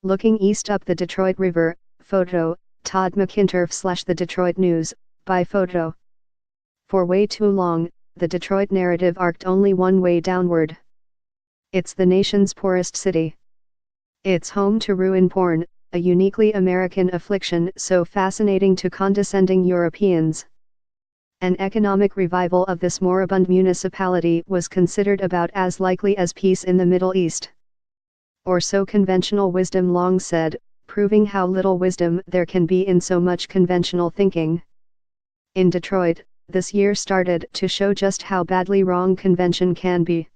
Looking east up the Detroit River, photo, Todd McInturf / The Detroit News, by photo. For way too long, the Detroit narrative arced only one way downward. It's the nation's poorest city. It's home to ruin porn, a uniquely American affliction so fascinating to condescending Europeans. An economic revival of this moribund municipality was considered about as likely as peace in the Middle East. Or so conventional wisdom long said, proving how little wisdom there can be in so much conventional thinking. In Detroit, this year started to show just how badly wrong convention can be.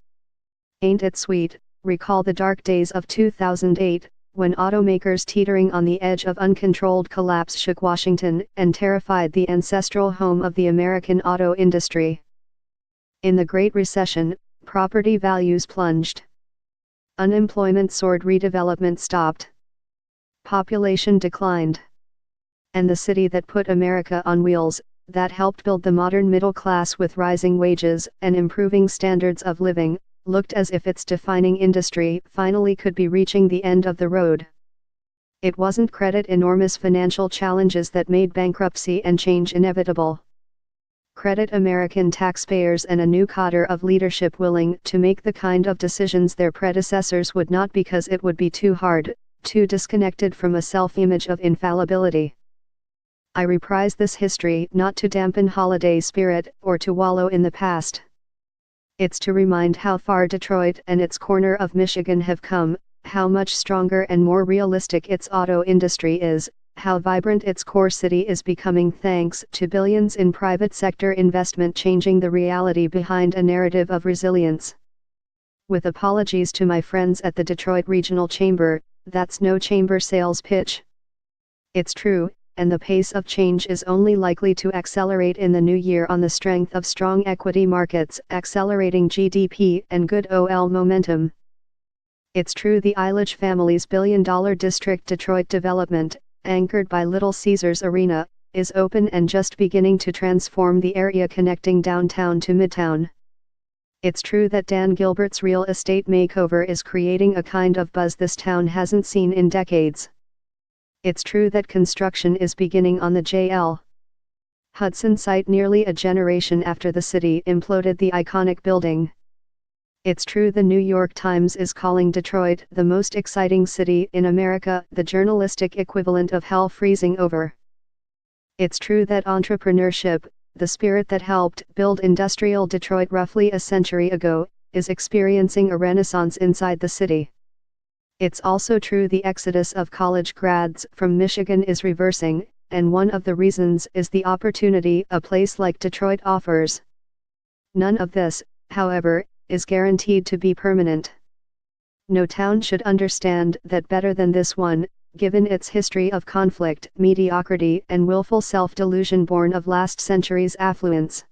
Ain't it sweet? Recall the dark days of 2008, when automakers teetering on the edge of uncontrolled collapse shook Washington and terrified the ancestral home of the American auto industry. In the Great Recession, property values plunged. Unemployment soared, redevelopment stopped. Population declined. And the city that put America on wheels, that helped build the modern middle class with rising wages and improving standards of living, looked as if its defining industry finally could be reaching the end of the road. It wasn't credit, enormous financial challenges that made bankruptcy and change inevitable. Credit, American taxpayers and a new cadre of leadership willing to make the kind of decisions their predecessors would not, because it would be too hard, too disconnected from a self-image of infallibility. I reprise this history not to dampen holiday spirit or to wallow in the past. It's to remind how far Detroit and its corner of Michigan have come, how much stronger and more realistic its auto industry is, how vibrant its core city is becoming thanks to billions in private sector investment changing the reality behind a narrative of resilience. With apologies to my friends at the Detroit Regional Chamber, that's no chamber sales pitch. It's true, and the pace of change is only likely to accelerate in the new year on the strength of strong equity markets, accelerating GDP, and good OL momentum. It's true the Ilitch family's billion-dollar district Detroit development, anchored by Little Caesars Arena, is open and just beginning to transform the area connecting downtown to Midtown. It's true that Dan Gilbert's real estate makeover is creating a kind of buzz this town hasn't seen in decades. It's true that construction is beginning on the J.L. Hudson site nearly a generation after the city imploded the iconic building. It's true the New York Times is calling Detroit the most exciting city in America, the journalistic equivalent of hell freezing over. It's true that entrepreneurship, the spirit that helped build industrial Detroit roughly a century ago, is experiencing a renaissance inside the city. It's also true the exodus of college grads from Michigan is reversing, and one of the reasons is the opportunity a place like Detroit offers. None of this, however, is guaranteed to be permanent. No town should understand that better than this one, given its history of conflict, mediocrity, and willful self-delusion born of last century's affluence.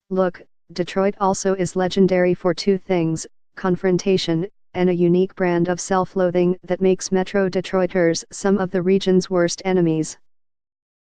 Look, Detroit also is legendary for two things: confrontation, and a unique brand of self-loathing that makes Metro Detroiters some of the region's worst enemies.